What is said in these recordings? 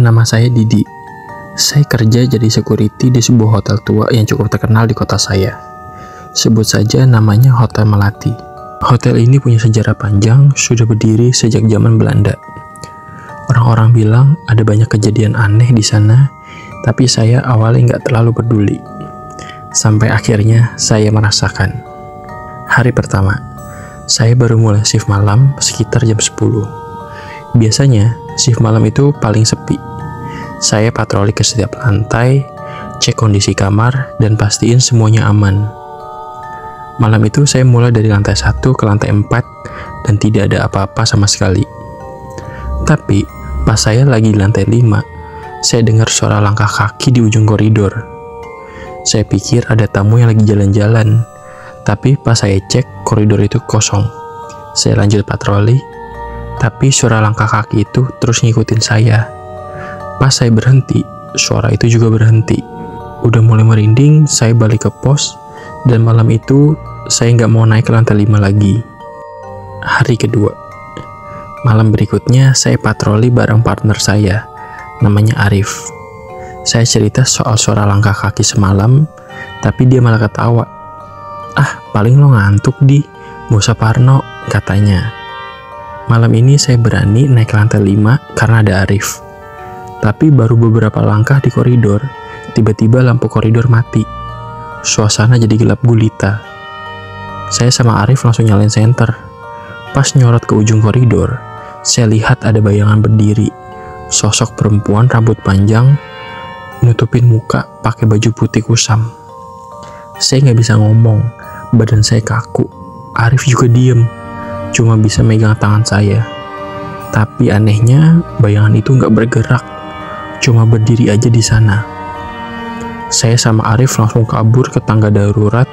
Nama saya Didi. Saya kerja jadi security di sebuah hotel tua yang cukup terkenal di kota saya. Sebut saja namanya Hotel Melati. Hotel ini punya sejarah panjang, sudah berdiri sejak zaman Belanda. Orang-orang bilang ada banyak kejadian aneh di sana, tapi saya awalnya nggak terlalu peduli. Sampai akhirnya saya merasakan. Hari pertama, saya baru mulai shift malam sekitar jam 10. Biasanya, shift malam itu paling sepi. Saya patroli ke setiap lantai, cek kondisi kamar, dan pastiin semuanya aman. Malam itu saya mulai dari lantai 1 ke lantai 4, dan tidak ada apa-apa sama sekali. Tapi, pas saya lagi di lantai 5, saya dengar suara langkah kaki di ujung koridor. Saya pikir ada tamu yang lagi jalan-jalan, tapi pas saya cek, koridor itu kosong. Saya lanjut patroli, tapi suara langkah kaki itu terus ngikutin saya. Pas saya berhenti, suara itu juga berhenti. Udah mulai merinding, saya balik ke pos, dan malam itu saya nggak mau naik ke lantai 5 lagi. Hari kedua, malam berikutnya saya patroli bareng partner saya, namanya Arif. Saya cerita soal suara langkah kaki semalam, tapi dia malah ketawa. "Ah, paling lo ngantuk, Di. Gak usah parno," katanya. Malam ini saya berani naik ke lantai 5 karena ada Arif. Tapi baru beberapa langkah di koridor, tiba-tiba lampu koridor mati. Suasana jadi gelap gulita. Saya sama Arif langsung nyalain senter. Pas nyorot ke ujung koridor, saya lihat ada bayangan berdiri. Sosok perempuan rambut panjang, nutupin muka pakai baju putih kusam. Saya nggak bisa ngomong, badan saya kaku. Arif juga diem, cuma bisa megang tangan saya. Tapi anehnya, bayangan itu nggak bergerak, cuma berdiri aja di sana. Saya sama Arif langsung kabur ke tangga darurat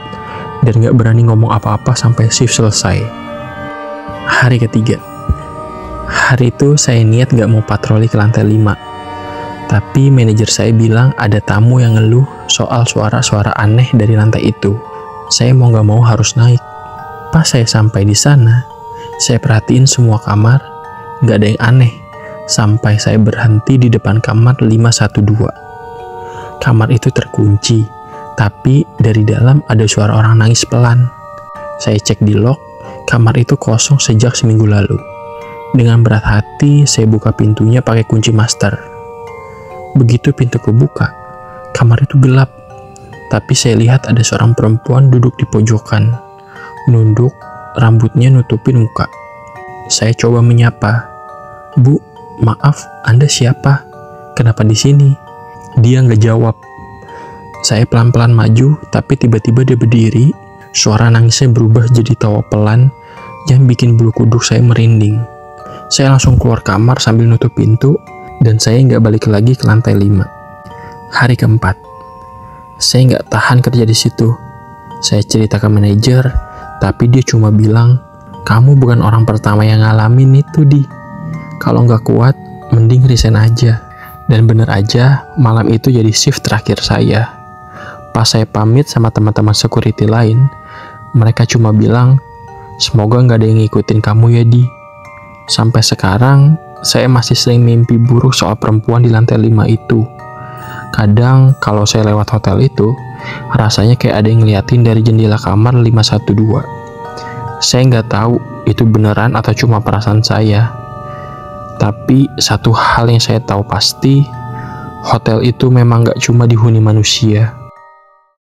dan nggak berani ngomong apa-apa sampai shift selesai. Hari ketiga. Hari itu saya niat nggak mau patroli ke lantai 5. Tapi manajer saya bilang ada tamu yang ngeluh soal suara-suara aneh dari lantai itu. Saya mau nggak mau harus naik. Pas saya sampai di sana, saya perhatiin semua kamar, nggak ada yang aneh. Sampai saya berhenti di depan kamar 512. Kamar itu terkunci, tapi dari dalam ada suara orang nangis pelan. Saya cek di lock, kamar itu kosong sejak seminggu lalu. Dengan berat hati, saya buka pintunya pakai kunci master. Begitu pintu kebuka, kamar itu gelap. Tapi saya lihat ada seorang perempuan duduk di pojokan. Nunduk, rambutnya nutupin muka. Saya coba menyapa. "Bu, maaf, Anda siapa? Kenapa di sini?" Dia nggak jawab. Saya pelan-pelan maju, tapi tiba-tiba dia berdiri. Suara nangisnya berubah jadi tawa pelan yang bikin bulu kuduk saya merinding. Saya langsung keluar kamar sambil nutup pintu, dan saya nggak balik lagi ke lantai 5. Hari keempat, saya nggak tahan kerja di situ. Saya cerita ke manajer, tapi dia cuma bilang, "Kamu bukan orang pertama yang ngalamin itu, Di. Kalau nggak kuat, mending resign aja." Dan bener aja, malam itu jadi shift terakhir saya. Pas saya pamit sama teman-teman security lain, mereka cuma bilang, "Semoga nggak ada yang ngikutin kamu ya, Di." Sampai sekarang, saya masih sering mimpi buruk soal perempuan di lantai 5 itu. Kadang, kalau saya lewat hotel itu, rasanya kayak ada yang ngeliatin dari jendela kamar 512. Saya nggak tahu itu beneran atau cuma perasaan saya. Tapi satu hal yang saya tahu pasti, hotel itu memang gak cuma dihuni manusia.